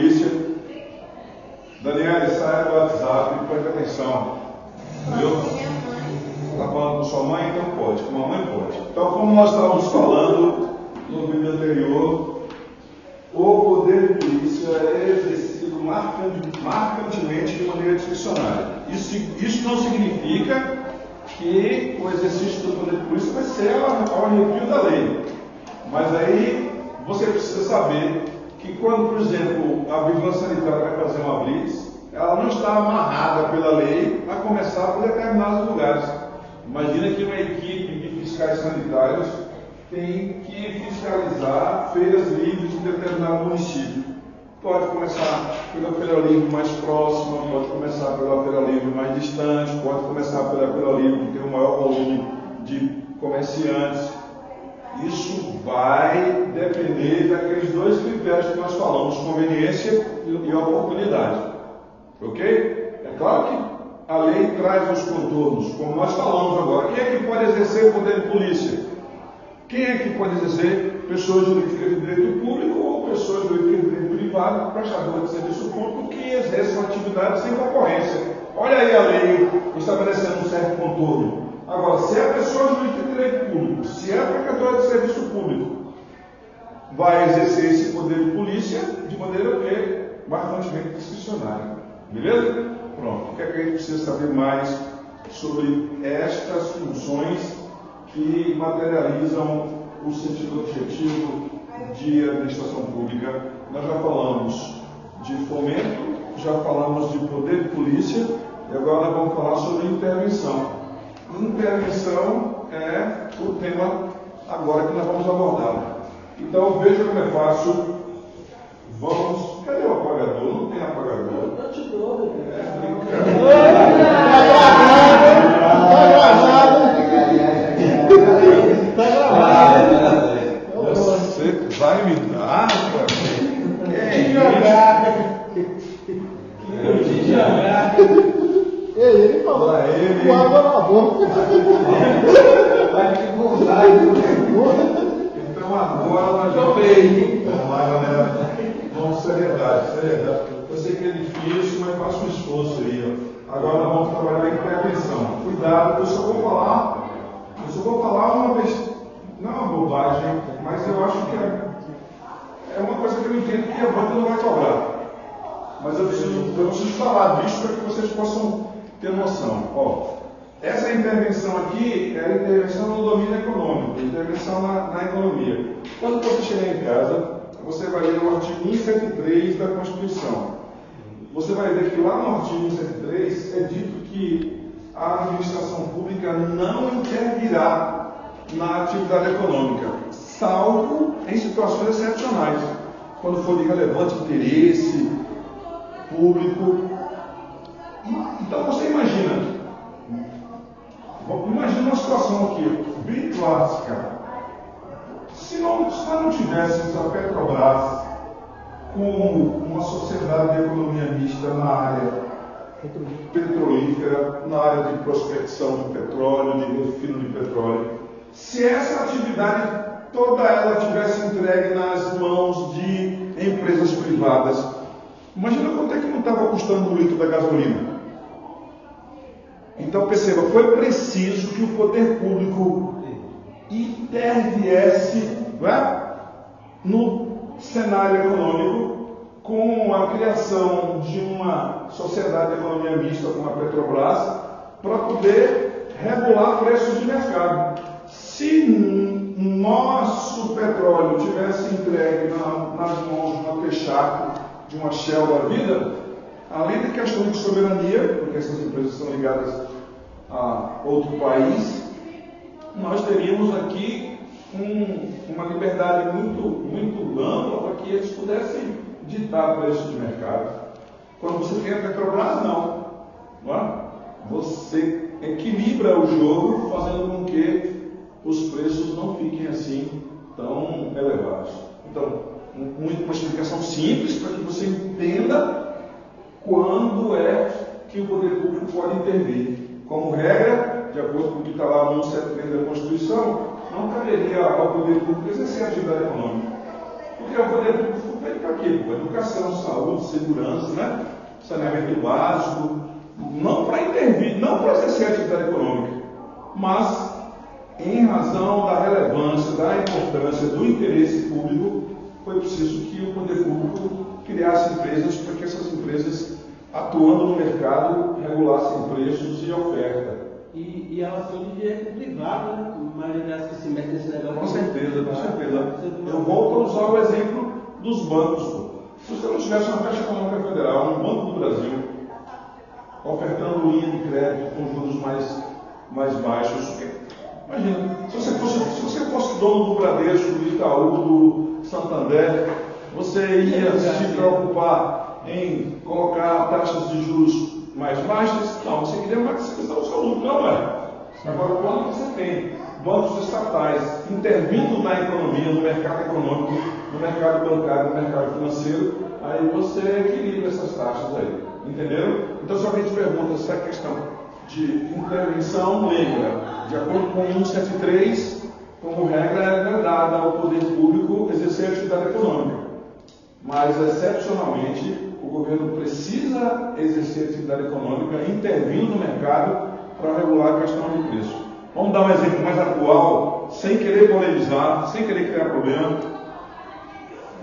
polícia. Daniela, sai do WhatsApp e preste atenção. Viu? Está falando com sua mãe? Então pode, com a mãe pode. Então, como nós estávamos falando no vídeo anterior, o poder de polícia é exercido marcantemente de maneira discricionária. Isso não significa que o exercício do poder de polícia vai ser ao arrepio da lei. Mas aí você precisa saber que quando, por exemplo, a vigilância sanitária vai fazer uma blitz, ela não está amarrada pela lei a começar por determinados lugares. Imagina que uma equipe de fiscais sanitários tem que fiscalizar feiras livres de determinado município. Pode começar pela feira livre mais próxima, pode começar pela feira livre mais distante, pode começar pela feira livre que tem um maior volume de comerciantes. Isso vai depender daqueles dois critérios que nós falamos, conveniência e oportunidade. Ok? É claro que a lei traz os contornos, como nós falamos agora. Quem é que pode exercer o poder de polícia? Quem é que pode exercer? Pessoas jurídicas de direito público ou pessoas jurídicas de direito privado, prestadores de serviço público que exerçam atividade sem concorrência. Olha aí a lei estabelecendo um certo contorno. Agora, se é pessoa jurídica de direito público, se é prestador de serviço público, vai exercer esse poder de polícia de maneira que marcantemente discricionária. Beleza? Pronto. O que é que a gente precisa saber mais sobre estas funções que materializam o sentido objetivo de administração pública? Nós já falamos de fomento, já falamos de poder de polícia e agora nós vamos falar sobre intervenção. Intervenção é o tema agora que nós vamos abordar. Então veja como é fácil. Vamos. Cadê o apagador? Não tem apagador. Eu te dou, É brincadeira. Você vai me dar? Ele falou, com água na boca. Vai ter que voltar. Então agora nós já veio. Vamos lá, galera. Vamos, seriedade. Eu sei que é difícil, mas faça um esforço aí. Ó. Agora nós vamos trabalhar em prevenção. Cuidado, eu só vou falar uma vez, não é uma bobagem, mas eu acho que é uma coisa que eu entendo que a banda não vai cobrar. Mas eu preciso falar disso para que vocês possam ter noção. Ó, essa intervenção aqui é a intervenção no domínio econômico, intervenção na economia. Quando você chegar em casa, você vai ler o artigo 173 da Constituição. Você vai ver que lá no artigo 173 é dito que a administração pública não intervirá na atividade econômica, salvo em situações excepcionais, quando for de relevante interesse público. Então você imagina uma situação aqui, bem clássica. Se nós não tivéssemos a Petrobras como uma sociedade de economia mista na área petrolífera, na área de prospecção de petróleo, de refino de petróleo, se essa atividade toda ela tivesse entregue nas mãos de empresas privadas, imagina quanto é que não estava custando um litro da gasolina. Então perceba, foi preciso que o poder público interviesse, não é? No cenário econômico, com a criação de uma sociedade de economia mista como a Petrobras, para poder regular preços de mercado. Se nosso petróleo tivesse entregue nas mãos de uma Texaco, de uma Shell da vida, além da questão de soberania, porque essas empresas são ligadas a outro país, nós teríamos aqui uma liberdade muito ampla para que eles pudessem ditar preço de mercado. Quando você tem a Petrobras, não é? Você equilibra o jogo, fazendo com que os preços não fiquem assim tão elevados. Então, uma explicação simples para que você entenda quando é que o poder público pode intervir. Como regra, de acordo com o que está lá no 173 da Constituição, não caberia ao poder público exercer a atividade econômica. Porque o poder público feito para quê? Para educação, saúde, segurança, né? Saneamento básico, não para intervir, não para exercer atividade econômica, mas em razão da relevância, da importância, do interesse público, foi preciso que o poder público criasse empresas para que essas empresas, atuando no mercado, regulassem preços e oferta. E a relação de direito privado, né? A maioria das que se metem nesse negócio. Com certeza, com certeza. Eu volto a usar o exemplo dos bancos. Se você não tivesse uma Caixa Econômica Federal, um banco do Brasil, ofertando linha de crédito com juros mais baixos, imagina, se você fosse dono do Bradesco, do Itaú, do Santander, você ia se preocupar em colocar taxas de juros mais baixas? Não, você queria maximizar o seu lucro, não é? Agora, quando você tem bancos estatais intervindo na economia, no mercado econômico, no mercado bancário, no mercado financeiro, aí você equilibra essas taxas aí. Entenderam? Então, se alguém te pergunta se a questão de intervenção legal, de acordo com o 173, como regra, é vedada ao poder público exercer atividade econômica. Mas, excepcionalmente, o governo precisa exercer atividade econômica intervindo no mercado para regular a questão do preço. Vamos dar um exemplo mais atual, sem querer polemizar, sem querer criar problema.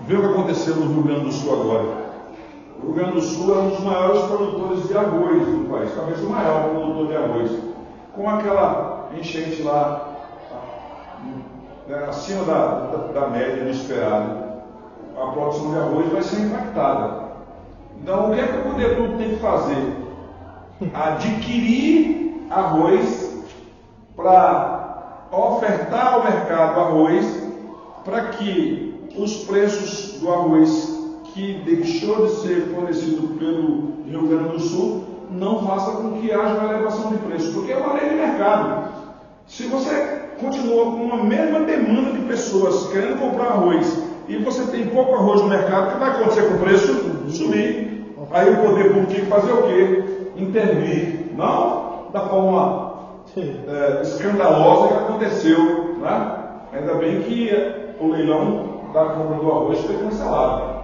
Vê o que aconteceu no Rio Grande do Sul agora. O Rio Grande do Sul é um dos maiores produtores de arroz do país, talvez o maior produtor de arroz. Com aquela enchente lá, acima da média do esperado, a produção de arroz vai ser impactada. Então, o que é que o poder público tem que fazer? Adquirir arroz para ofertar ao mercado arroz, para que os preços do arroz que deixou de ser fornecido pelo Rio Grande do Sul não faça com que haja uma elevação de preço, porque é uma lei de mercado. Se você continua com a mesma demanda de pessoas querendo comprar arroz e você tem pouco arroz no mercado, o que vai acontecer com o preço? Subir. Aí o poder público tem que fazer o quê? Intervir. Não da forma escandalosa que aconteceu. Né? Ainda bem que o leilão da compra do arroz foi cancelado.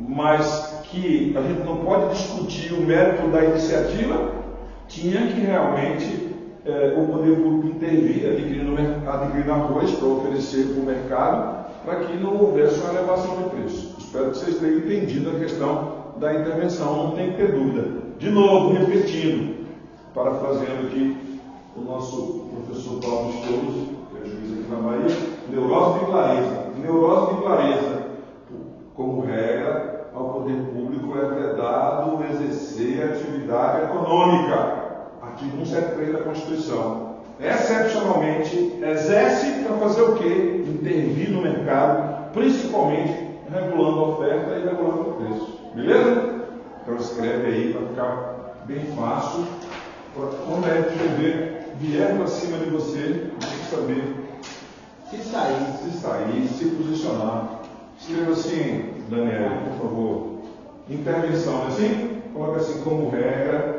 Mas que a gente não pode discutir o mérito da iniciativa, tinha que realmente o poder público intervir, adquirindo arroz para oferecer para o mercado, para que não houvesse uma elevação de preço. Espero que vocês tenham entendido a questão da intervenção, não tem que ter dúvida. De novo, repetindo, parafraseando aqui o nosso professor Paulo Stouros, que é juiz aqui na Bahia, neurose de clareza. Neurose de clareza, como regra, ao poder público é vedado exercer atividade econômica. Artigo 173 da Constituição. Excepcionalmente, exerce para fazer o quê? Intervir no mercado, principalmente regulando a oferta e regulando o preço. Beleza? Então escreve aí para ficar bem fácil. Quando a FGV vier para cima de você, tem que saber se sair, se posicionar. Escreva assim, Daniel, por favor. Intervenção, assim? Coloca assim, como regra,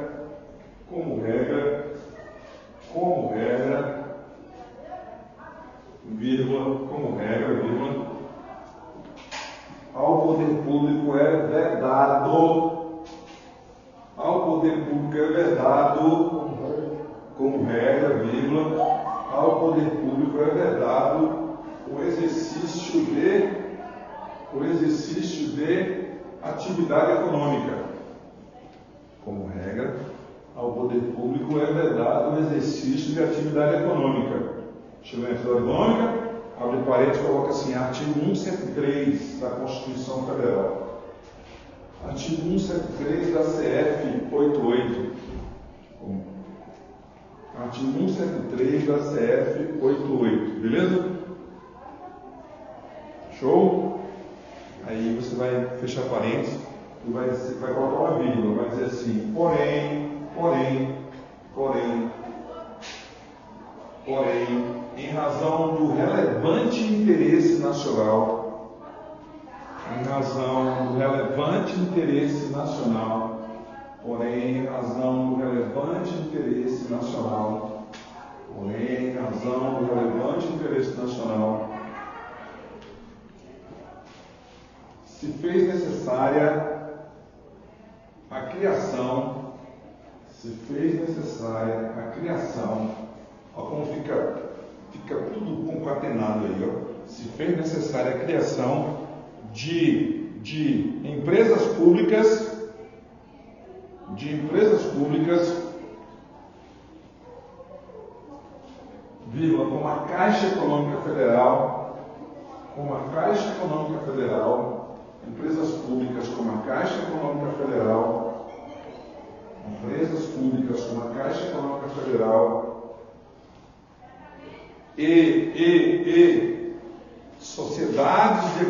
vírgula, como regra, vírgula, ao poder público é vedado, como regra, vírgula, ao poder público é vedado o exercício de atividade econômica. Como regra, ao poder público é vedado o exercício de atividade econômica. Deixa eu ver a atividade econômica, abre parênteses, coloca assim, artigo 173 da Constituição Federal. Artigo 173 da CF 88. Artigo 173 da CF 88. Beleza? Show? Aí você vai fechar parênteses e vai colocar uma vírgula, vai dizer assim, porém, em razão do relevante interesse nacional, fez necessária a criação, olha como fica tudo concatenado aí, ó. Se fez necessária a criação de empresas públicas, vírgula, como a Caixa Econômica Federal, empresas públicas como a Caixa Econômica Federal, e sociedades de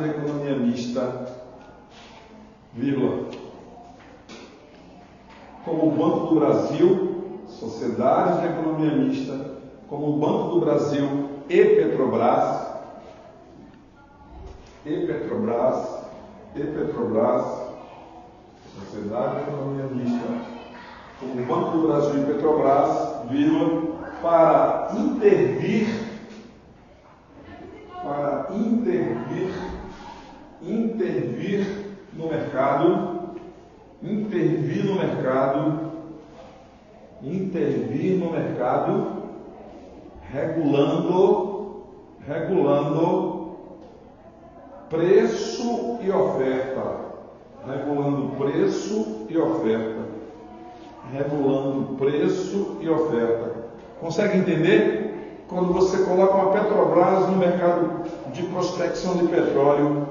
economia mista, vírgula, como o Banco do Brasil, sociedades de economia mista, como o Banco do Brasil e Petrobras, sociedade de economia mista, como o Banco do Brasil e Petrobras, vírgula, para intervir no mercado, regulando preço e oferta. Consegue entender? Quando você coloca uma Petrobras no mercado de prospecção de petróleo,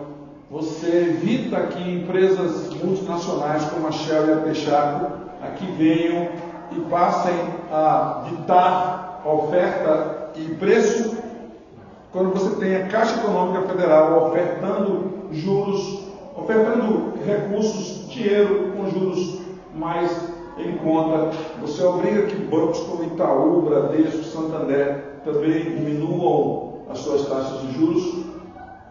você evita que empresas multinacionais como a Shell e a Texaco aqui venham e passem a ditar oferta e preço. Quando você tem a Caixa Econômica Federal ofertando recursos, dinheiro com juros mais em conta, você obriga que bancos como Itaú, Bradesco, Santander também diminuam as suas taxas de juros,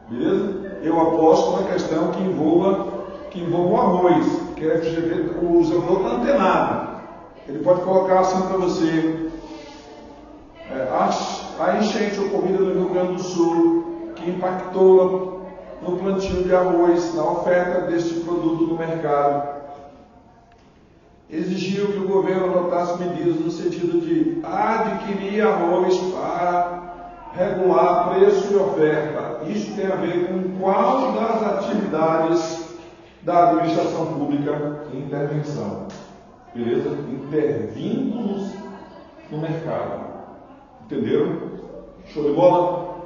beleza? Eu aposto na questão que envolva o arroz, que a FGV, o zelador está antenado. Ele pode colocar assim para você, a enchente ocorrida no Rio Grande do Sul, que impactou no plantio de arroz, na oferta deste produto no mercado, exigiu que o governo adotasse medidas no sentido de adquirir arroz para regular preço e oferta. Isso tem a ver com qual das atividades da administração pública em intervenção. Beleza? Intervindo no mercado. Entenderam? Show de bola?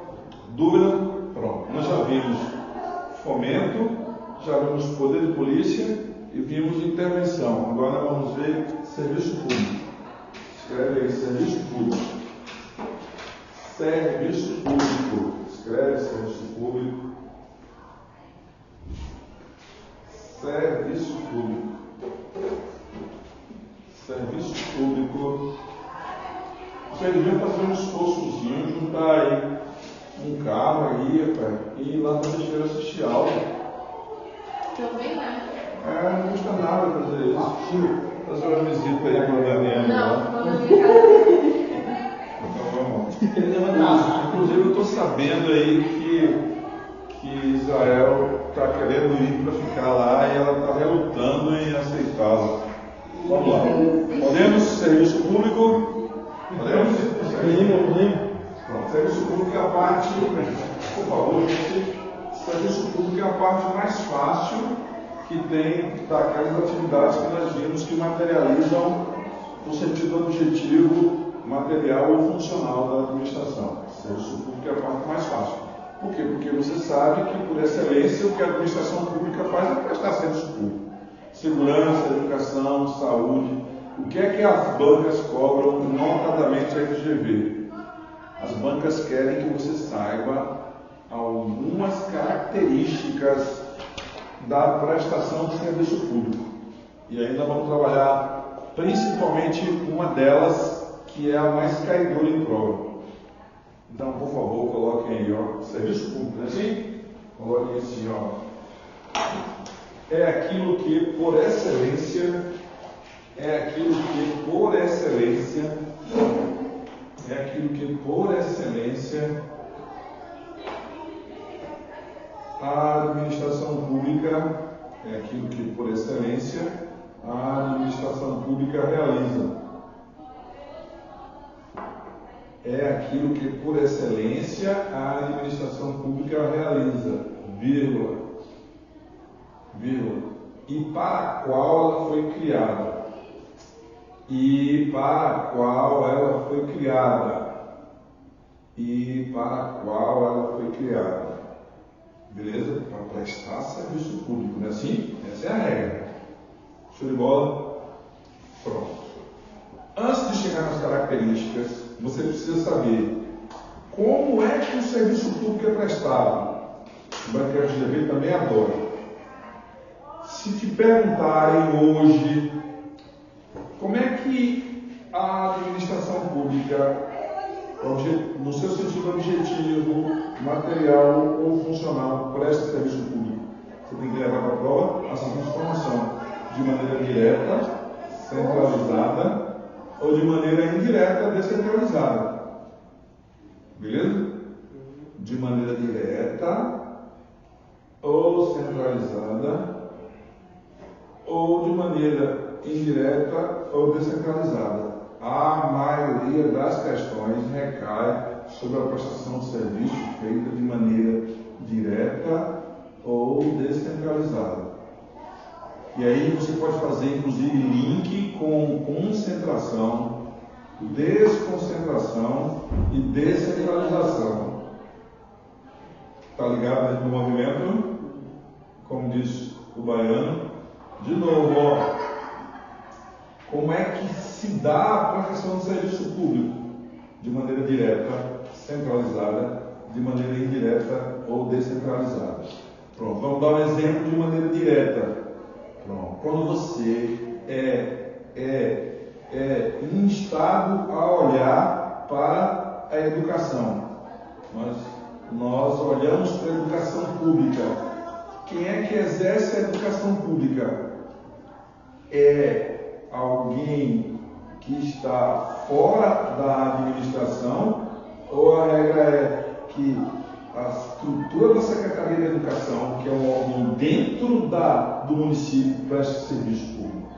Dúvida? Pronto. Nós já vimos fomento, já vimos poder de polícia e vimos intervenção. Agora vamos ver serviço público. Escreve aí, serviço público. Escreve serviço público. Você devia fazer um esforçozinho, juntar aí um carro aí, rapaz, e ir lá para deixar assistir aula. Também não. Não custa nada fazer isso. Fazer uma visita aí para a Daniela. Não, vamos na minha casa. Então vamos. Inclusive eu estou sabendo aí que Israel está querendo ir para ficar lá e ela está relutando em aceitá-la. Vamos lá. Podemos? Serviço público? Podemos? Pronto. Serviço público é a parte, por favor, gente. Serviço público é a parte mais fácil que tem daquelas atividades que nós vimos que materializam no sentido objetivo, material ou funcional da administração. Serviço público é a parte mais fácil. Por quê? Porque você sabe que, por excelência, o que a administração pública faz é prestar serviço público. Segurança, educação, saúde. O que é que as bancas cobram, notadamente a FGV? As bancas querem que você saiba algumas características da prestação de serviço público. E ainda vamos trabalhar principalmente uma delas, que é a mais caidora em prova. Então, por favor, coloquem aí, ó, serviço público, não é assim? Coloquem assim, ó. É aquilo que, por excelência, é aquilo que por excelência a administração pública realiza. É aquilo que por excelência a administração pública realiza, vírgula, e para a qual ela foi criada. Beleza? Para prestar serviço público, não é assim? Essa é a regra. Show de bola? Pronto. Antes de chegar nas características, você precisa saber como é que o serviço público é prestado. O Banco de Dever também adora. Se te perguntarem hoje como é que a administração pública, no seu sentido objetivo, material ou funcional, presta serviço público, você tem que levar para a prova a seguinte informação: de maneira direta, centralizada, ou de maneira indireta, descentralizada. Beleza? De maneira direta, ou centralizada, ou de maneira indireta ou descentralizada. A maioria das questões recai sobre a prestação de serviço feita de maneira direta ou descentralizada. E aí você pode fazer, inclusive, link com concentração, desconcentração e descentralização. Está ligado dentro do movimento? Como diz o baiano. De novo, ó. Como é que se dá a prestação de serviço público? De maneira direta, centralizada, de maneira indireta ou descentralizada. Pronto, vamos dar um exemplo de maneira direta. Pronto. Quando você é instado a olhar para a educação, nós olhamos para a educação pública. Quem é que exerce a educação pública? É alguém que está fora da administração, ou a regra é que a estrutura da Secretaria de Educação, que é um órgão dentro do município, presta serviço público?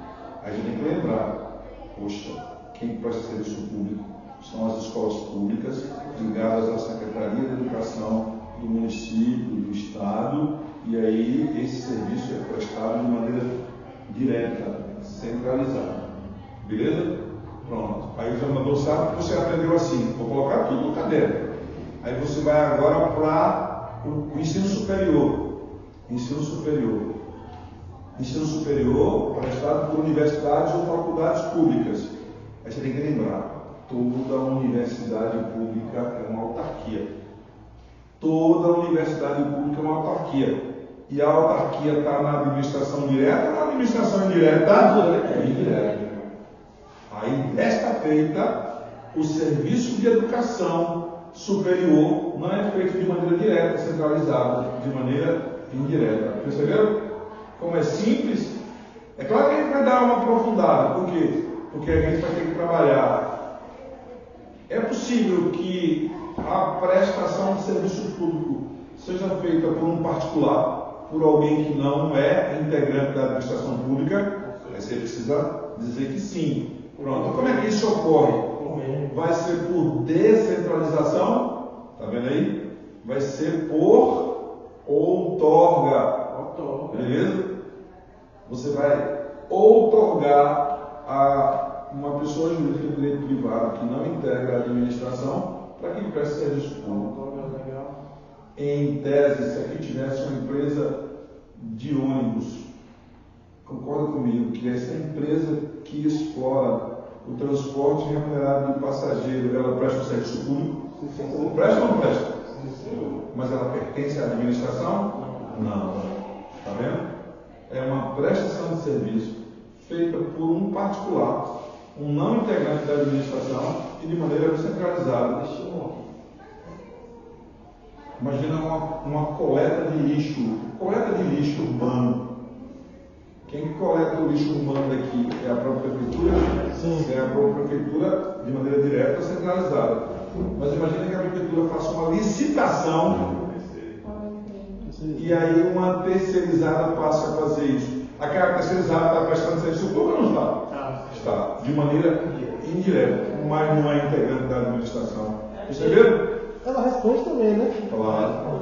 A gente tem que lembrar, poxa, quem presta serviço público são as escolas públicas ligadas à Secretaria de Educação do município, do estado, e aí esse serviço é prestado de maneira direta, centralizada. Beleza? Pronto. Aí o examinador sabe que você aprendeu assim. Vou colocar tudo no caderno. Aí você vai agora para o ensino superior. Ensino superior prestado por universidades ou faculdades públicas. Aí você tem que lembrar, toda universidade pública é uma autarquia. Toda universidade pública é uma autarquia. E a autarquia está na administração direta ou na administração indireta? Indireta. Aí, desta feita, o serviço de educação superior não é feito de maneira direta, centralizada, de maneira indireta. Perceberam? Como é simples? É claro que a gente vai dar uma aprofundada. Por quê? Porque a gente vai ter que trabalhar. É possível que a prestação de serviço público seja feita por um particular, por alguém que não é integrante da administração pública? Aí você precisa dizer que sim. Pronto. Como é que isso ocorre? Vai ser por descentralização? Está vendo aí? Vai ser por outorga. Beleza? Você vai outorgar a uma pessoa jurídica de direito privado que não integra a administração para que preste serviço público. Em tese, se aqui tivesse uma empresa de ônibus, concorda comigo que essa empresa que explora o transporte remunerado de passageiro, ela presta o serviço público? Sim. Presta ou não presta? Sim. Mas ela pertence à administração? Não. Está vendo? É uma prestação de serviço feita por um particular, um não integrante da administração e de maneira descentralizada. Imagina uma coleta de lixo urbano. Quem coleta o lixo urbano daqui é a própria prefeitura? Sim. É a própria prefeitura de maneira direta ou centralizada. Mas imagina que a prefeitura faça uma licitação e aí uma terceirizada passe a fazer isso. Aquela terceirizada está prestando serviço público ou não está? Está, de maneira indireta, mas não é integrante da administração. Perceberam? Ela responde também, né? Claro.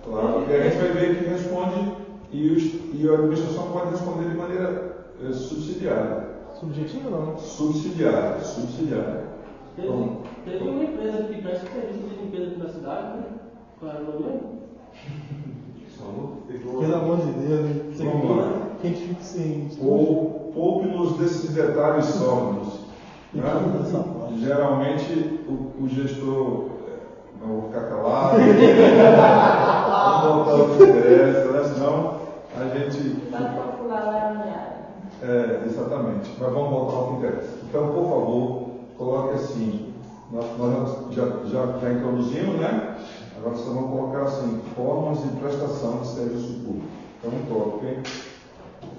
Claro, e a gente vai ver que responde e a administração pode responder de maneira subsidiária. Subjetivo não? Subsidiária. Teve uma empresa que presta serviço de limpeza aqui na cidade, né? Qual era o nome? Pelo amor de Deus, né? Vamos lá. Quem fica sem. Poupe-nos desses detalhes sórdidos. Né? Geralmente o gestor não vou ficar calado, vamos botar o que interessa, né? Senão a gente. Vai popular lá na área. Exatamente, mas vamos voltar ao que interessa. Então, por favor, coloque assim. Nós já introduzimos, né? Agora vocês vão colocar assim: formas de prestação de serviço público. Então, toque.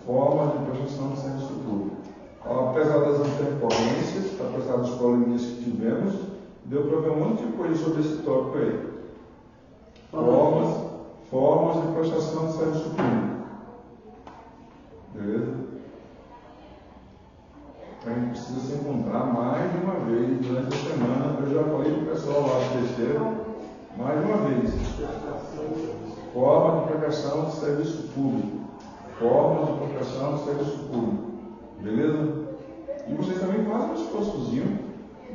Formas de prestação de serviço público. Apesar das intercorrências, apesar dos probleminhas que tivemos, deu para ver um monte de coisa sobre esse tópico aí. Formas de prestação de serviço público. Beleza? A gente precisa se encontrar mais de uma vez durante a semana. Eu já falei para o pessoal lá do terceiro, mais de uma vez. Forma de prestação de serviço público. Formas de prestação de serviço público. Beleza? E vocês também fazem um esforçozinho.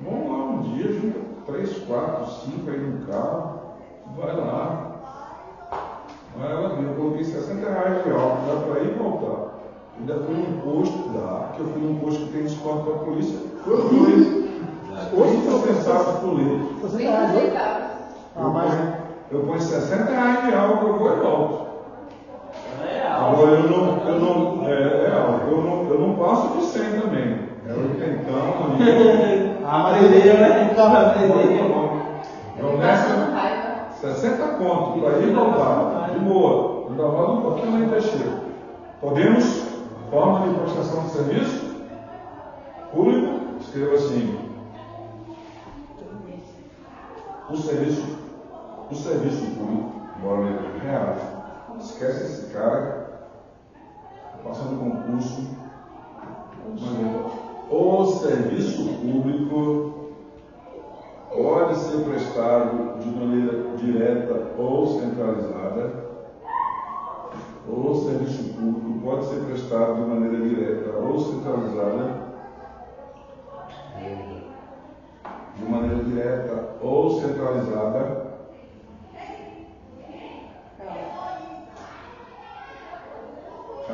Vão lá um dia, junta 3, 4, 5 aí no carro. Vai lá. Eu coloquei R$60 de álcool, dá para ir e voltar. Ainda fui num posto, que eu fui num posto que tem desconto para a polícia. Foi os dois. 8 centavos por litro. Eu ponho R$60 de álcool, eu vou e volto. Agora eu não passo de 100 também. É 80 ali. A madeireira, né? Então nessa 60 conto para ir e voltar. De boa. Ainda roda um pouquinho lá em Teixeira. Podemos? Forma de prestação de serviço público? Escreva assim. O serviço público, bora ler, real. Esquece esse cara, passando concurso. O serviço público pode ser prestado de maneira direta ou centralizada. O serviço público pode ser prestado de maneira direta ou centralizada. De maneira direta ou centralizada.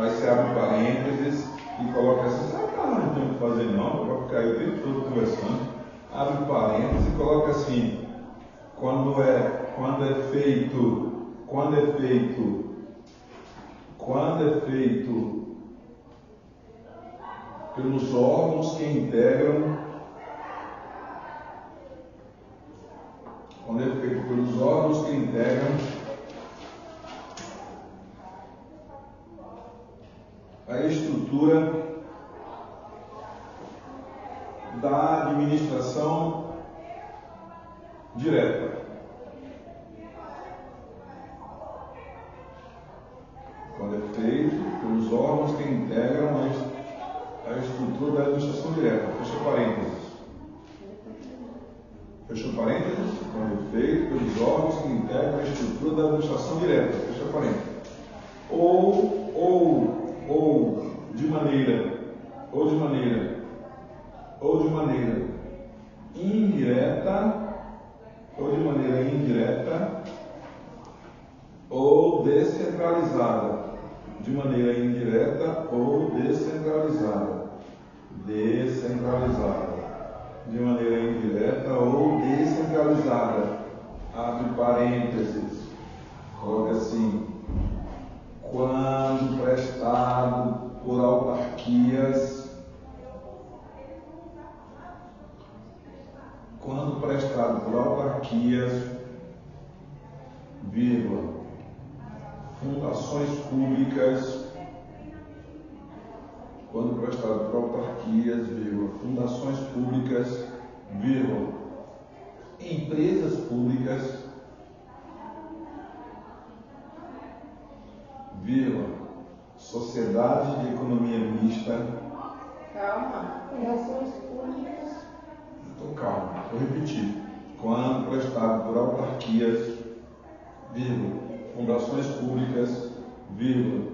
Aí você abre parênteses e coloca assim, sabe que não tem o que fazer não, para ficar aí o tempo todo conversando. Abre parênteses e coloca assim, quando é feito pelos órgãos que integram, a estrutura da administração direta. Quando é feito pelos órgãos que integram a estrutura da administração direta. Fecha parênteses. Fechou parênteses? Quando é feito pelos órgãos que integram a estrutura da administração direta. Fecha parênteses. Ou de maneira indireta ou descentralizada. De maneira indireta ou descentralizada. De maneira indireta ou descentralizada. Abre parênteses. Coloca assim. Quando prestado por autarquias, fundações públicas prestado por autarquias, vírgula, fundações públicas, vírgula, empresas públicas, vírgula, sociedade de economia mista. Calma. Relações públicas. Então, calma, vou repetir. Quando prestado por autarquias, vírgula, fundações públicas, vírgula,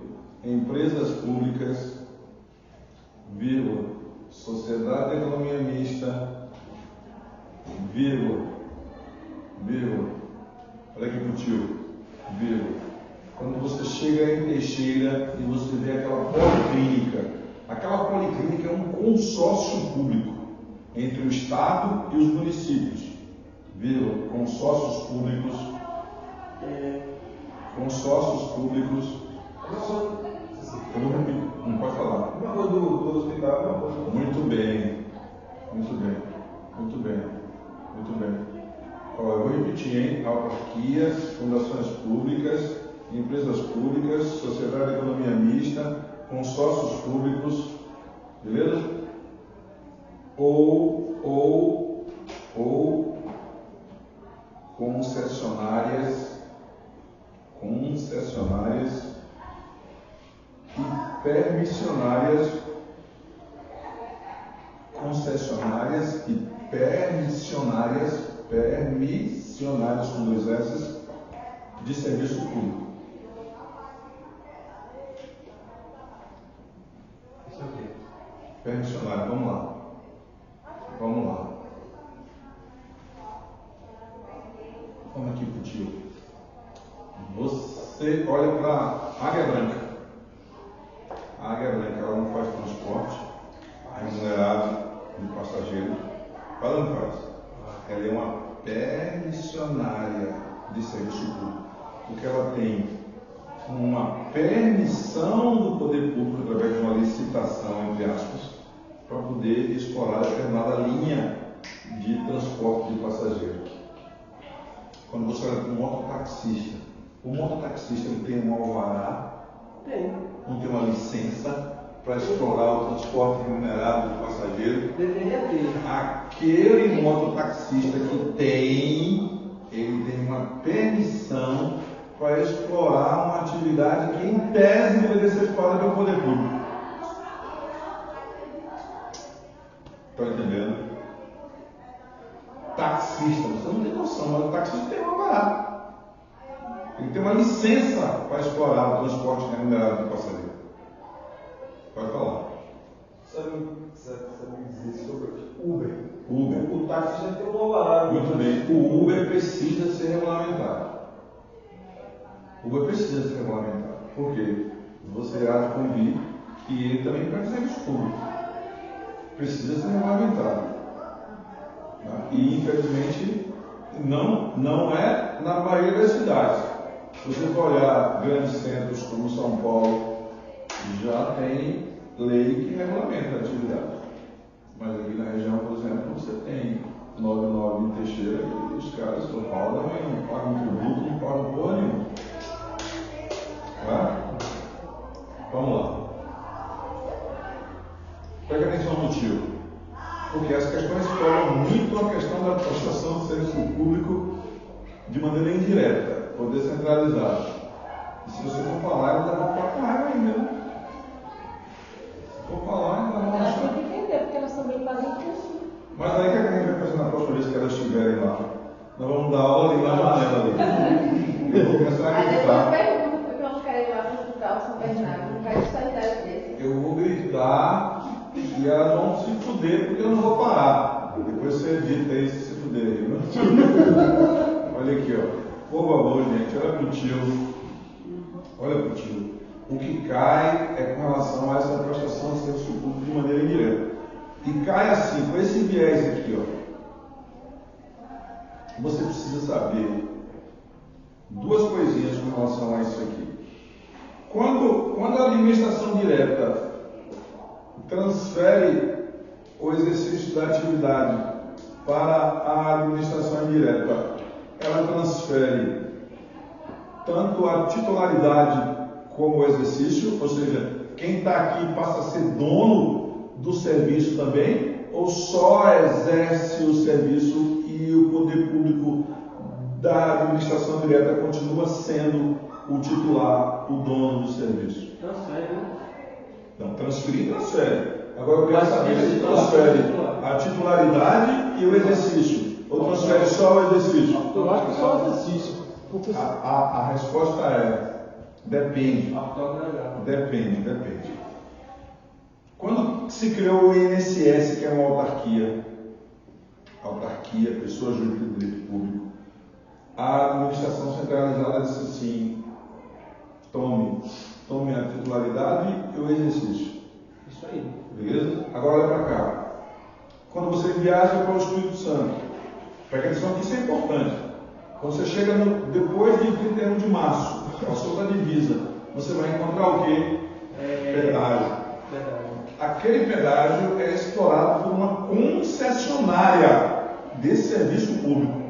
empresas públicas, vírgula, sociedade de economia mista, vírgula, olha aqui contigo, vírgula. Quando você chega em Teixeira e você vê aquela policlínica é um consórcio público entre o Estado e os municípios, vírgula, consórcios públicos, não pode falar. Do hospital, Muito bem. Ó, eu vou repetir, hein? Autarquias, fundações públicas, empresas públicas, sociedade de economia mista, consórcios públicos, beleza? Ou concessionárias e permissionárias com 2 S de serviço público. Isso aqui. Permissionário, vamos lá. Vamos aqui pro tio. Você olha para a Águia Branca. A Águia Branca, ela não faz transporte remunerado de passageiro. Ela não faz. Ela é uma permissionária de serviço público. Porque ela tem uma permissão do poder público através de uma licitação, entre aspas, para poder explorar determinada linha de transporte de passageiro. Quando você olha para um mototaxista, o mototaxista ele tem um alvará, não tem uma licença para explorar o transporte remunerado de passageiro. Deveria ter. Aquele mototaxista ele tem uma permissão para explorar uma atividade que, em tese, deveria ser explorada pelo poder público. Está entendendo? Taxista, você não tem noção, mas o taxista tem um alvará. Ele tem uma licença para explorar o transporte remunerado de passageiro. Pode falar. Sabe dizer sobre Uber? Uber. O táxi já tem um alvará. Muito bem. O Uber precisa ser regulamentado. Por quê? Você há de convir que ele também presta serviço público. Precisa ser regulamentado. E, infelizmente, não é na maioria das cidades. Se você for olhar grandes centros como São Paulo, já tem lei que regulamenta a atividade. Mas aqui na região, por exemplo, você tem 99 em Teixeira e os caras do Paulo não pagam tributo, não pagam porra nenhuma. Tá? Vamos lá. Presta atenção no tio. Porque as questões falam muito a questão da prestação de serviço público de maneira indireta, poder centralizado. E se você for falar, ela dá para pagar ainda, né? Se for falar, ela vai Elas achar. têm que entender, porque elas também fazem curso. Mas aí o que a gente vai fazer na próxima vez que elas estiverem lá? Nós vamos dar aula ali na janela ali. Eu vou começar a Às vezes eu gritar. pergunto porque eu não quero ir lá para o hospital São Bernardo, não quero sair desse. Eu vou gritar e elas vão se fuder porque eu não vou parar. Depois você edita aí se fuder aí, né? Olha aqui, ó. Por favor, gente, olha pro tio. Olha pro tio. O que cai é com relação a essa prestação de serviço público de maneira indireta. E cai assim, com esse viés aqui, ó. Você precisa saber duas coisinhas com relação a isso aqui. Quando a administração direta transfere o exercício da atividade para a administração indireta, ela transfere tanto a titularidade como o exercício, ou seja, quem está aqui passa a ser dono do serviço também, ou só exerce o serviço e o poder público da administração direta continua sendo o titular, o dono do serviço? Transfere, né? Não, transferir, transfere. Agora eu quero saber se transfere a titularidade e o exercício, ou transfere só o exercício? Eu acho que só o exercício. A resposta é: depende. Depende. Quando se criou o INSS, que é uma autarquia, pessoa jurídica do direito público, a administração centralizada disse assim: tome a titularidade e o exercício. Isso aí. Beleza? Agora olha para cá. Quando você viaja para o Espírito Santo, presta atenção que isso é importante. Quando você chega depois de 31 de março, passou da divisa, você vai encontrar o quê? Pedágio. Aquele pedágio é explorado por uma concessionária desse serviço público.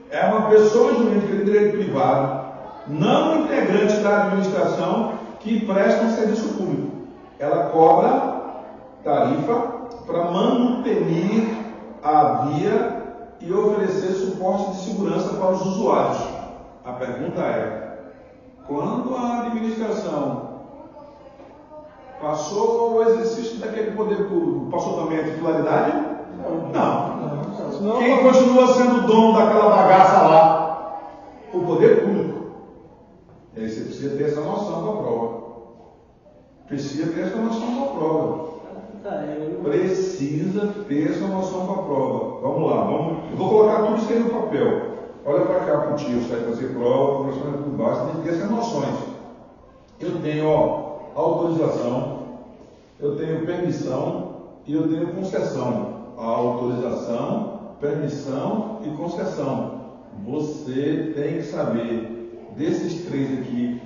É uma pessoa jurídica de direito privado, não integrante da administração, que presta um serviço público. Ela cobra tarifa para manutenir a via e oferecer suporte de segurança para os usuários. A pergunta é: quando a administração passou o exercício daquele poder público, passou também a titularidade? Não. Quem continua sendo dono daquela bagaça lá? O poder público. E aí você precisa ter essa noção da prova. Precisa ter essa noção da prova. Vamos lá, eu vou colocar tudo isso aí no papel. Olha para cá para o tio, você vai fazer prova, professor por baixo, tem que ter essas noções. Eu tenho autorização, eu tenho permissão e eu tenho concessão. A autorização, permissão e concessão. Você tem que saber desses três aqui,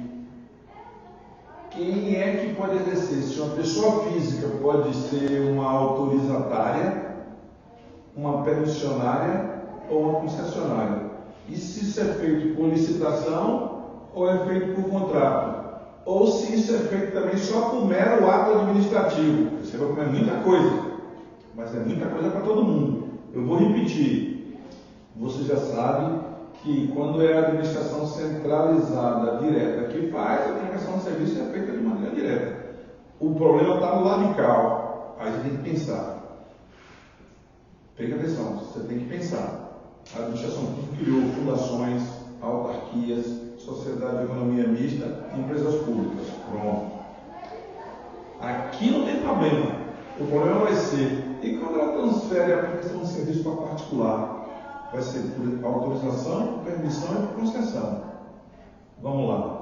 quem é que pode exercer? Se uma pessoa física pode ser uma autorizatária, uma permissionária ou uma concessionária. E se isso é feito por licitação ou é feito por contrato? Ou se isso é feito também só por mero ato administrativo. Você vai comer muita coisa, mas é muita coisa para todo mundo. Eu vou repetir. Você já sabe que quando é a administração centralizada direta que faz, a prestação de serviço é feita de maneira direta. O problema está no lado de cá. Aí você tem que pensar. Preste atenção, você tem que pensar. A administração pública criou fundações, autarquias, sociedade de economia mista, empresas públicas. Pronto. Aqui não tem problema. O problema vai ser, e quando ela transfere a prestação de serviço para particular? Vai ser por autorização, permissão e por concessão. Vamos lá.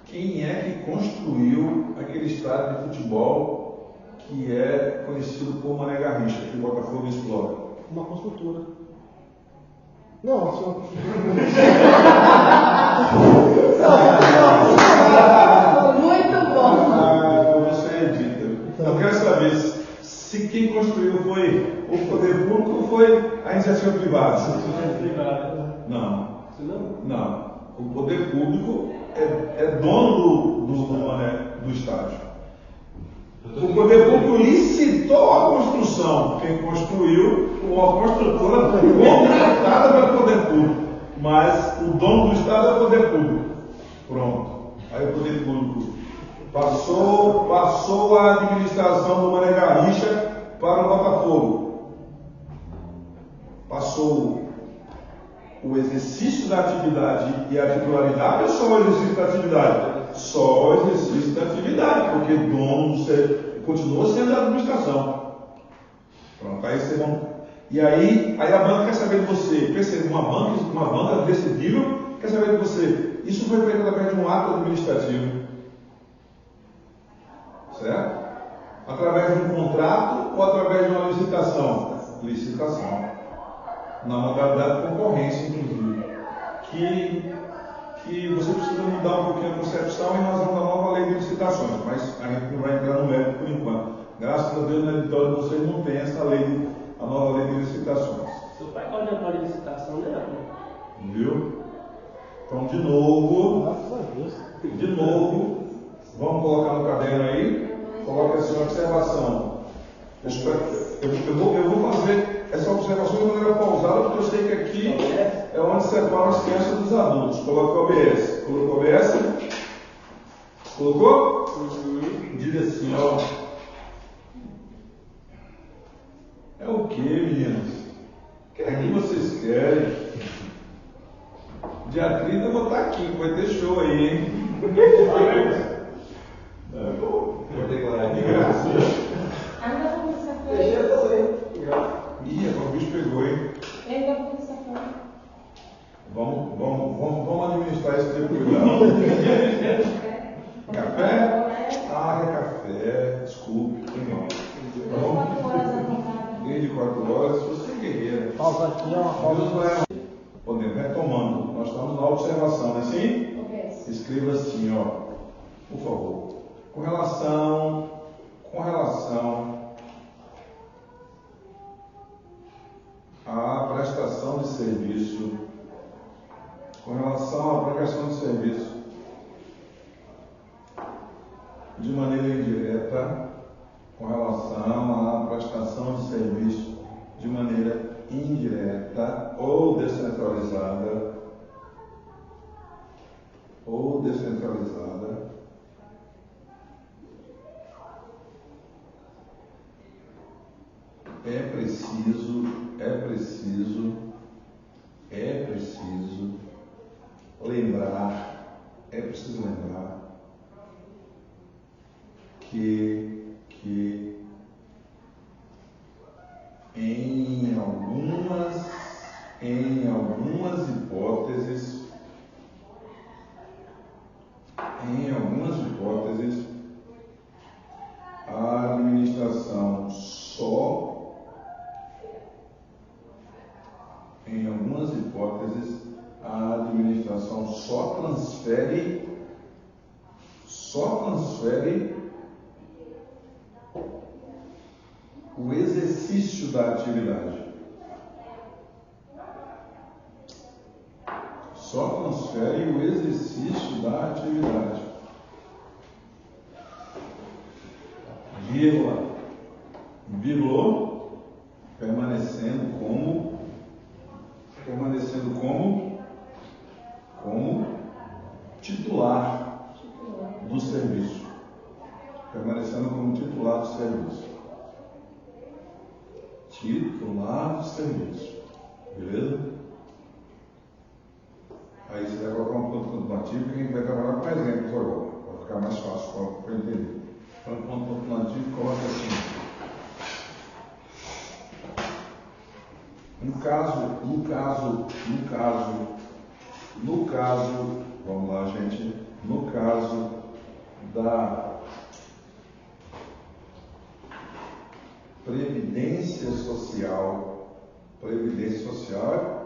Quem é que construiu aquele estádio de futebol que é conhecido por Mané Garrincha, que o Botafogo explora? Uma construtora. Não, senhor. Muito bom. Você edita. Eu quero saber se quem construiu foi o poder público ou foi a iniciativa privada? Não. O poder público é dono do estádio. O poder público licitou a construção. Quem construiu, uma construtora contratada pelo poder público. Mas o dono do estádio é o poder público. Pronto. Aí o poder público passou a administração do Mané Garrincha para o Botafogo. Passou o exercício da atividade e a titularidade ou só o exercício da atividade? Só o exercício da atividade, porque dono continua sendo a administração. Pronto, aí você vão. E aí a banca quer saber de você. Percebe, uma banca decidível quer saber de você. Isso foi feito através de um ato administrativo. Certo? Através de um contrato ou através de uma licitação? Licitação. Na modalidade de concorrência, inclusive. Que você precisa mudar um pouquinho a concepção em razão da nova lei de licitações, mas a gente não vai entrar no mérito por enquanto. Graças a Deus, na editora vocês não têm essa lei, a nova lei de licitações. Seu pai coordenou a licitação dela. Viu? Então, de novo, vamos colocar no caderno aí. coloque assim, observação. Eu vou fazer essa observação de maneira pausada, porque eu sei que aqui é onde separa as crianças dos adultos. Coloca OBS. Colocou OBS? Colocou? Diga assim, ó. É o que, meninas? O que é que vocês querem? Dia 30 eu vou estar aqui, vai ter show aí, hein? Vou declarar Que aqui. graça. Ainda vou começar a Deixa fazer. essa aí. Ih, agora o bicho pegou, hein? Ainda vou começar a fazer. Vamos administrar esse tipo de cuidado. Café? Ah, é café. Desculpe, foi mal. Tá bom? 4 horas apontadas. Desde 4 horas, você é guerreira. Pausa aqui, ó. Pausa. Deus não é. Podemos, retomando. Nós estamos na observação, não é assim? OBS. Escreva assim, ó. Por favor. Com relação à prestação de serviço, com relação à prestação de serviço, de maneira indireta, com relação à prestação de serviço de maneira indireta ou descentralizada, é preciso lembrar que em algumas hipóteses, a administração só transfere o exercício da atividade. Só transfere o exercício da atividade. Vírgula, permanecendo como titular do serviço. Permanecendo como titular do serviço. Titular do serviço. Beleza? Aí você vai colocar um ponto continuativo que a gente vai trabalhar com exemplos agora, para ficar mais fácil para entender. Então, um ponto continuativo, coloca assim. No caso, vamos lá, gente, no caso da Previdência Social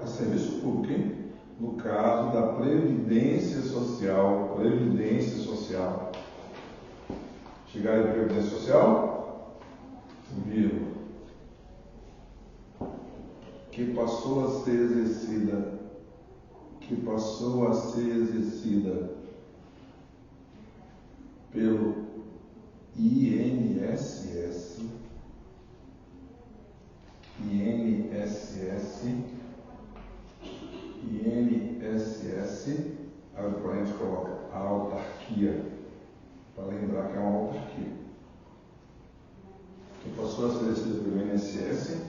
é serviço público, hein? No caso da Previdência Social, chegar em Previdência Social, vírgula, que passou a ser exercida pelo INSS, aí o parente coloca a autarquia, para lembrar que é uma autarquia, que passou a ser exercida pelo INSS,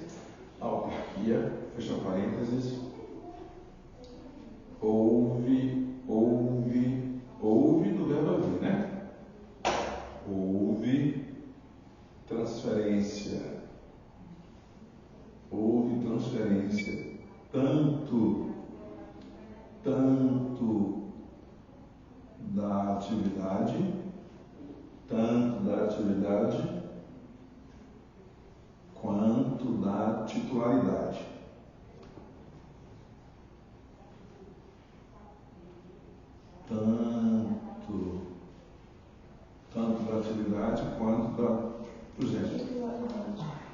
a autarquia, fecha parênteses, houve do verbo haver, né? Houve transferência tanto da atividade quanto da titularidade. Tanto da atividade quanto da. Por exemplo,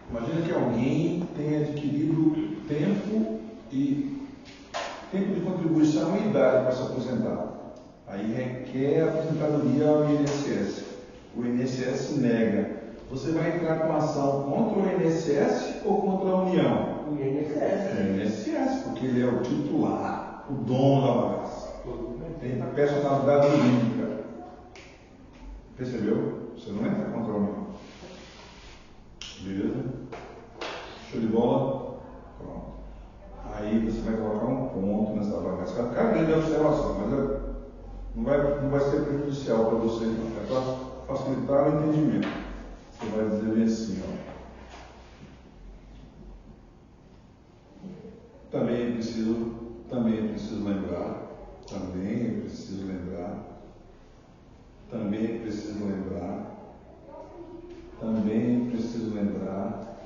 imagina que alguém tenha adquirido tempo de contribuição e idade para se aposentar. Aí requer aposentadoria ao INSS. O INSS nega. Você vai entrar com ação contra o INSS ou contra a União? O INSS. É o INSS, porque ele é o titular, o dono da bagaça. Tem personalidade jurídica. Percebeu? Você não entra contra a União. Beleza? Show de bola? Pronto. Aí você vai colocar um ponto nessa bagaça. Vai ficar grande a observação, mas não vai ser prejudicial para você, não. É para facilitar o entendimento. Você vai dizer bem assim, ó. Também é preciso lembrar,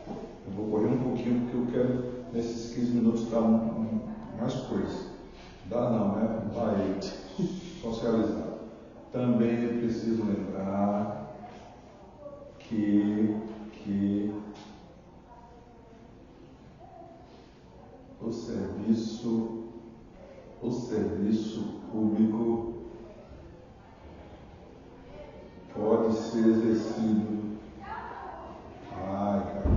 eu vou correr um pouquinho porque eu quero, nesses 15 minutos, dar mais coisas. Dá não, né? Vai socializar. Também é preciso lembrar que o serviço público pode ser exercido. Ai, cara.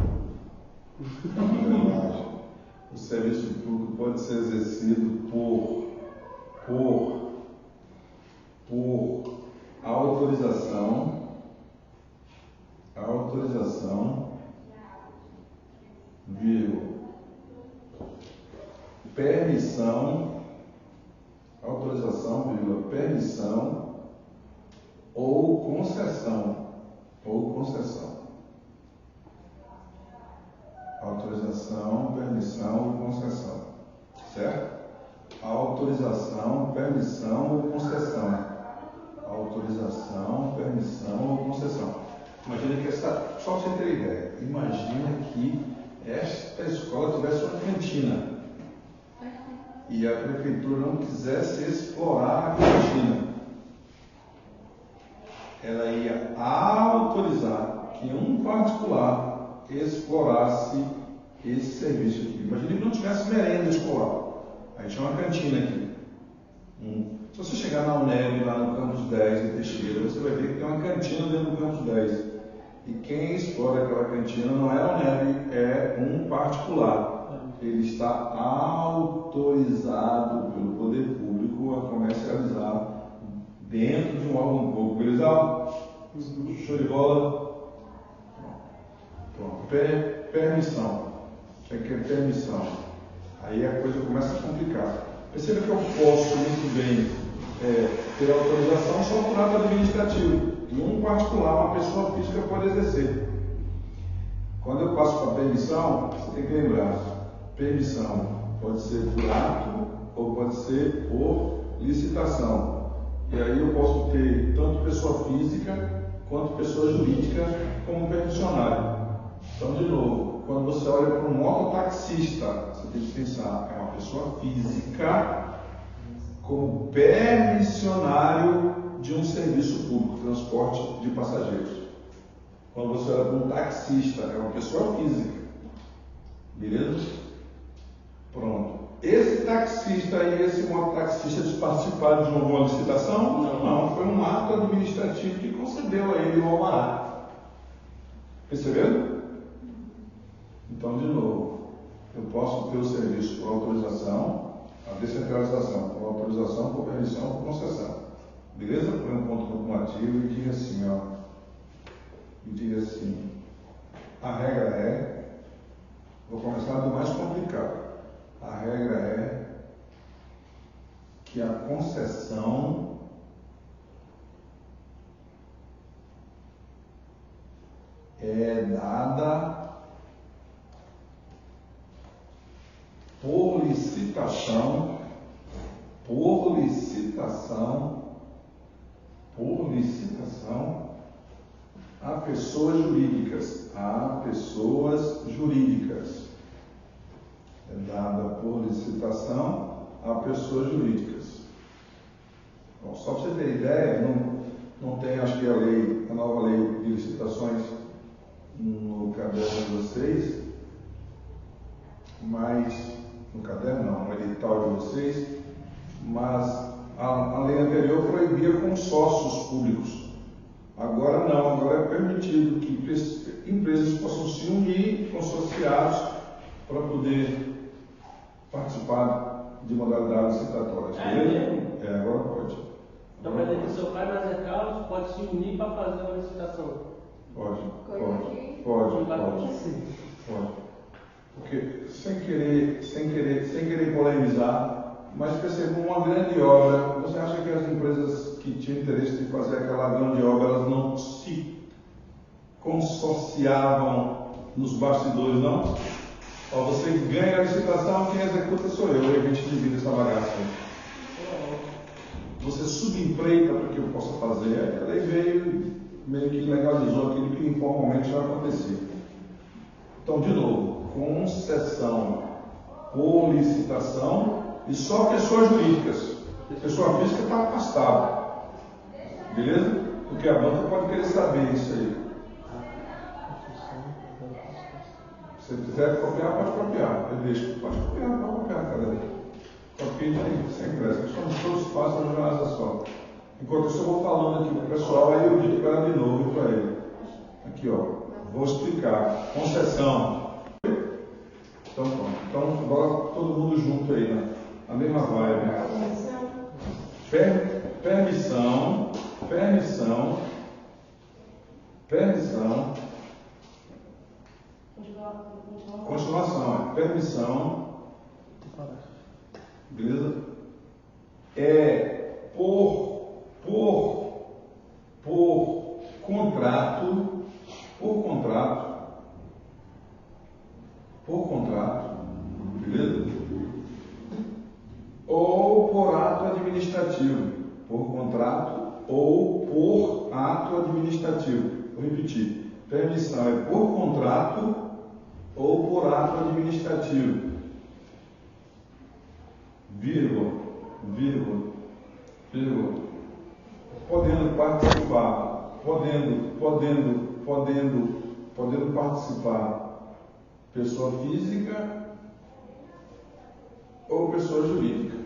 Verdade. O serviço público pode ser exercido por autorização, permissão ou concessão. Autorização, permissão ou concessão. Certo? Autorização, permissão ou concessão. Autorização, permissão ou concessão. Imagina que só para você ter ideia, imagina que esta escola tivesse uma cantina e a prefeitura não quisesse explorar a cantina. Ela ia autorizar que um particular explorasse esse serviço aqui. Imagina que não tivesse merenda escolar. Aí tinha uma cantina aqui. Se você chegar na UNEB, lá no Campus 10, em Teixeira, você vai ver que tem uma cantina dentro do Campus 10. E quem explora aquela cantina não é a UNEB, é um particular. Ele está autorizado pelo poder público a comercializar dentro de um órgão público. Beleza? Show de bola? Pronto. Permissão. O que é permissão? Aí a coisa começa a complicar. Perceba que eu posso muito bem ter autorização só por ato administrativo. E um particular, uma pessoa física, pode exercer. Quando eu passo para permissão, você tem que lembrar: permissão pode ser por ato ou pode ser por licitação. E aí eu posso ter tanto pessoa física quanto pessoa jurídica como permissionário. Então, de novo, quando você olha para um mototaxista, você tem que pensar: é uma pessoa física como permissionário de um serviço público, transporte de passageiros. Quando você olha para um taxista, é uma pessoa física. Beleza? Pronto. Esse taxista e esse mototaxista participaram de uma licitação? Não, foi um ato administrativo que concedeu a ele o alvará. Percebendo? Então, de novo, eu posso ter o serviço por autorização, a descentralização por autorização, por permissão, por concessão. Beleza? Põe um ponto conclamativo e diga assim, a regra é, vou começar do mais complicado, a regra é que a concessão é dada por licitação a pessoas jurídicas. É dada por licitação a pessoas jurídicas. Bom, só para você ter ideia, não tem, acho que a nova lei de licitações no caderno de vocês, mas no caderno não, no edital de vocês, mas a lei anterior proibia consórcios públicos. Agora não, agora é permitido que empresas possam se unir, consorciados, para poder participar de modalidades licitatórias. Beleza? Agora pode. Então quer dizer que seu pai, Mazé Carlos, pode se unir para fazer uma licitação? Pode. Porque sem querer polemizar, mas perceba uma grande obra. Você acha que as empresas que tinham interesse de fazer aquela grande obra, elas não se consorciavam nos bastidores, não? Ó, você ganha a licitação, quem executa sou eu, e a gente divide essa bagaça. Você subempreita para que eu possa fazer. A lei veio meio que legalizou aquilo que informalmente já acontecia. Então, de novo, concessão por licitação e só pessoas jurídicas. Pessoa física está afastada. Beleza? Porque a banca pode querer saber isso aí. Se você quiser copiar, pode copiar. Eu deixo. Pode copiar, cara. Copia sem pressa. Somos todos passos de uma asa só. Enquanto isso, eu vou falando aqui para o pessoal, aí eu digo para de novo para ele. Aqui, ó. Vou explicar. Concessão. Então, pronto. Então, agora todo mundo junto aí, né? A mesma vibe. Permissão. Continuação. Permissão. Beleza? É por contrato, beleza? Ou por ato administrativo, por contrato ou por ato administrativo. Vou repetir, permissão é por contrato ou por ato administrativo, vírgula, podendo participar, podendo participar pessoa física ou pessoa jurídica.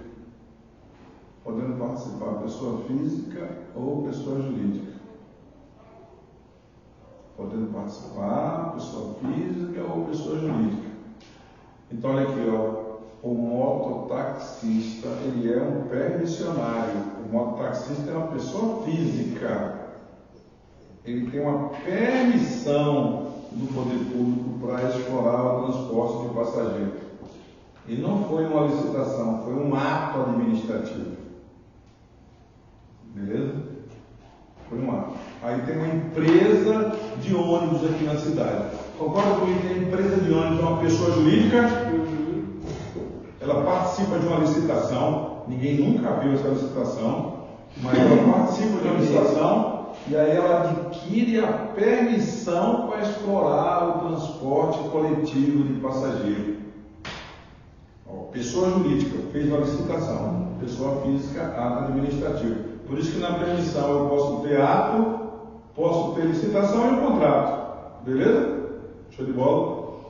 Podendo participar pessoa física ou pessoa jurídica. Podendo participar pessoa física ou pessoa jurídica. Então olha aqui, ó. O mototaxista, ele é um permissionário. O mototaxista é uma pessoa física. Ele tem uma permissão do poder público para explorar o transporte de passageiro. E não foi uma licitação, foi um ato administrativo. Beleza? Foi um ato. Aí tem uma empresa de ônibus aqui na cidade. Concorda comigo que a empresa de ônibus é uma pessoa jurídica? Ela participa de uma licitação. Ninguém nunca viu essa licitação, mas ela participa de uma licitação e aí ela adquire a permissão para explorar o transporte coletivo de passageiro. Pessoa jurídica fez uma licitação, pessoa física, ato administrativo. Por isso que na permissão eu posso ter ato, posso ter licitação e um contrato. Beleza? Show de bola?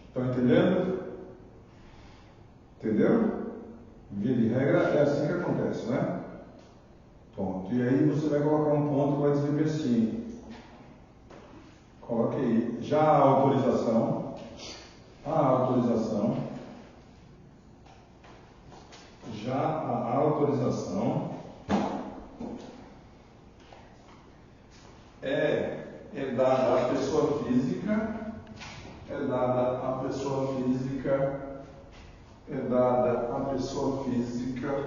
Estão entendendo? Entendeu? Via de regra é assim que acontece, né? Ponto. E aí você vai colocar um ponto que vai dizer bem assim. Coloque aí. Já a autorização. Já a autorização é dada à pessoa física,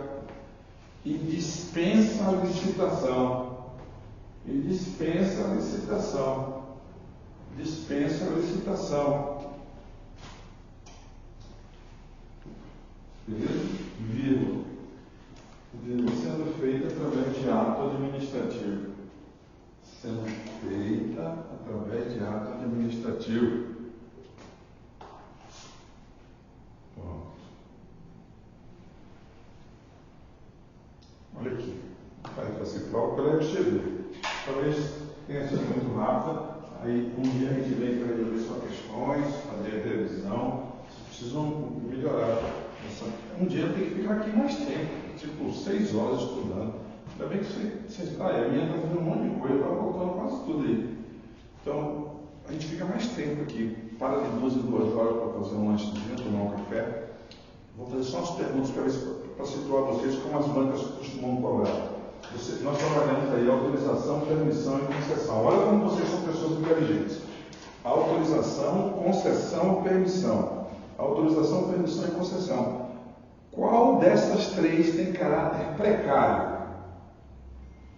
e dispensa a licitação. Beleza? Vírgula. Sendo feita através de ato administrativo. Pronto. Olha aqui. Vai para se próprio pela FGV. Talvez tenha sido muito rápida. Aí um dia a gente vem para resolver suas questões, fazer a revisão. Vocês precisam melhorar. Um dia tem que ficar aqui mais tempo, tipo 6 horas estudando. Ainda bem que você está aí. A minha está fazendo um monte de coisa, está voltando quase tudo aí. Então, a gente fica mais tempo aqui. Para de 2 em 2 horas para fazer um lanche dentro, tomar um café. Vou fazer só umas perguntas para situar vocês como as bancas costumam cobrar. Nós trabalhamos aí autorização, permissão e concessão. Olha como vocês são pessoas inteligentes. Autorização, concessão, permissão. Autorização, permissão e concessão. Qual dessas três tem caráter precário?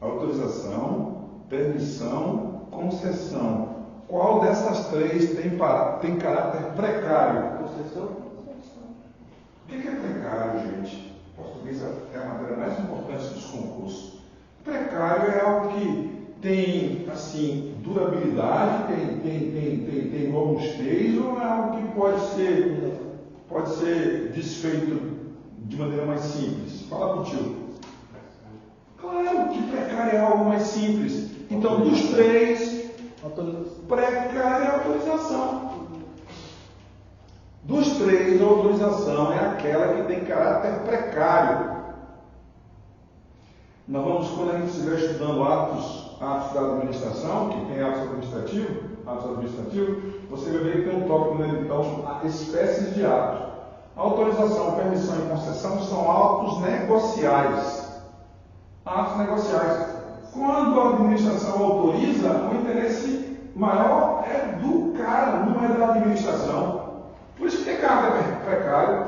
Autorização, permissão, concessão. Qual dessas três tem caráter precário? Concessão? O que é precário, gente? Português é a matéria mais importante dos concursos. Precário é algo que tem, assim, durabilidade, tem robustez, ou é algo que pode ser desfeito de maneira mais simples? Fala contigo. Claro que precário é algo mais simples. Então, dos três, precário é autorização. Dos três, a autorização é aquela que tem caráter precário. Nós vamos, quando a gente estiver estudando atos da administração, que tem atos administrativos, você vai ver que tem um tópico nele, então, espécies de atos. Autorização, permissão e concessão são atos negociais. Atos negociais. Quando a administração autoriza, o interesse maior é do cara, não é da administração. Por isso que tem caráter precário.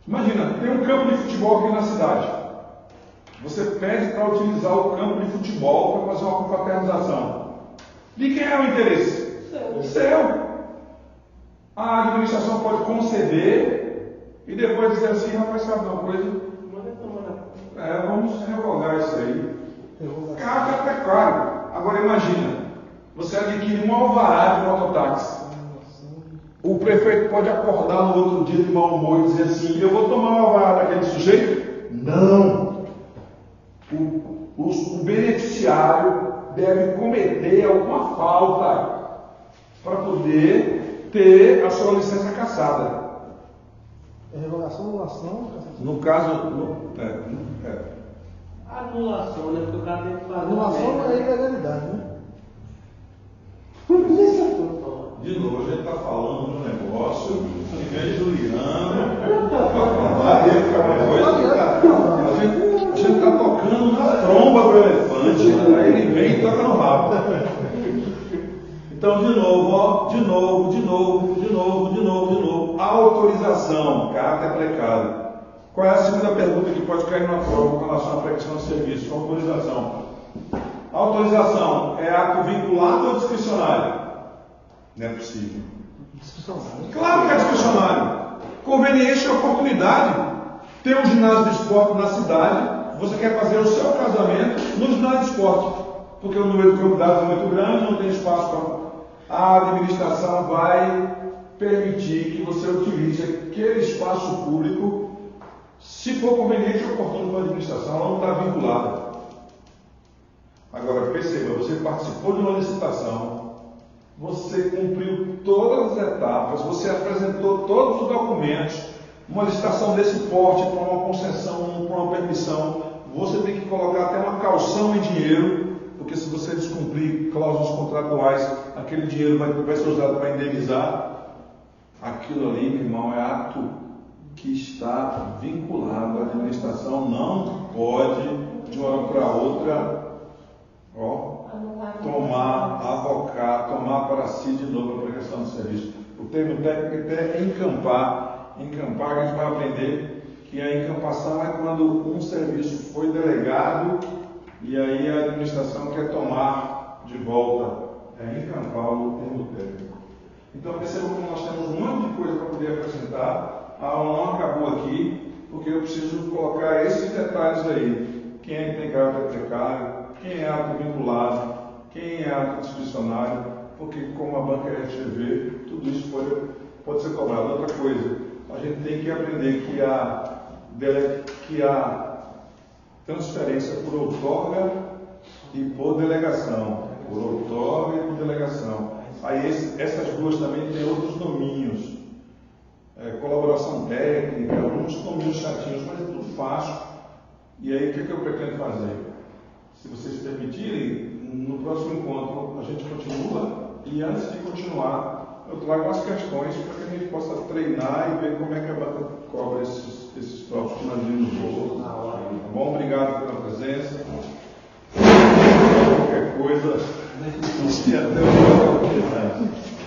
Imagina, tem um campo de futebol aqui na cidade. Você pede para utilizar o campo de futebol para fazer uma confraternização. De quem é o interesse? Seu. A administração pode conceder e depois dizer assim, rapaz, sabe uma coisa? Vamos revogar isso aí. Caráter precário. Agora imagina, você adquire um alvará de mototáxi. O prefeito pode acordar no outro dia de mau humor e dizer assim, eu vou tomar o alvará daquele sujeito? Não. O beneficiário deve cometer alguma falta para poder ter a sua licença cassada. É revogação, anulação? No caso... Anulação, né? Porque o cara tem que fazer. Anulação é ilegalidade, né? De novo, a gente está falando de um negócio que vem Juliano, a gente está tocando na tromba do elefante, aí ele vem e toca no rabo. Então, de novo. Autorização, caráter precário. Qual é a segunda pergunta que pode cair na prova com relação à prestação de serviço? Autorização. Autorização é ato vinculado ou discricionário? Não é possível. Discricionário. Claro que é discricionário. Conveniência e oportunidade. Tem um ginásio de esporte na cidade, você quer fazer o seu casamento no ginásio de esporte, porque o número de convidados é muito grande, não tem espaço para... A administração vai permitir que você utilize aquele espaço público, se for conveniente e oportuno para a administração, ela não está vinculada. Agora, perceba, você participou de uma licitação, você cumpriu todas as etapas, você apresentou todos os documentos. Uma licitação desse porte, para uma concessão, para uma permissão, você tem que colocar até uma caução em dinheiro, porque se você descumprir cláusulas contratuais, aquele dinheiro vai ser usado para indenizar. Aquilo ali, meu irmão, é ato que está vinculado. A administração não pode, de uma hora para outra, tomar para si de novo a prestação de serviço. O termo técnico é encampar. Encampar, a gente vai aprender que a encampação é quando um serviço foi delegado e aí a administração quer tomar de volta. É encampar o termo técnico. Então percebam que nós temos um monte de coisa para poder apresentar. A aula não acabou aqui, porque eu preciso colocar esses detalhes aí. Quem é que tem caráter precário, quem é ato vinculado, quem é ato discricionário, porque como a banca é FGV, tudo isso pode ser cobrado. Outra coisa, a gente tem que aprender que a transferência por outorga e por delegação. Por outorga e por delegação. Aí essas duas também têm outros domínios. Colaboração técnica, alguns domínios chatinhos, mas é tudo fácil. E aí, o que eu pretendo fazer? Se vocês permitirem, no próximo encontro a gente continua, e antes de continuar, eu trago umas questões para que a gente possa treinar e ver como é que a bata cobra esses tópicos que nós vimos hoje. Tá bom? Obrigado pela presença. Qualquer coisa, até o próximo.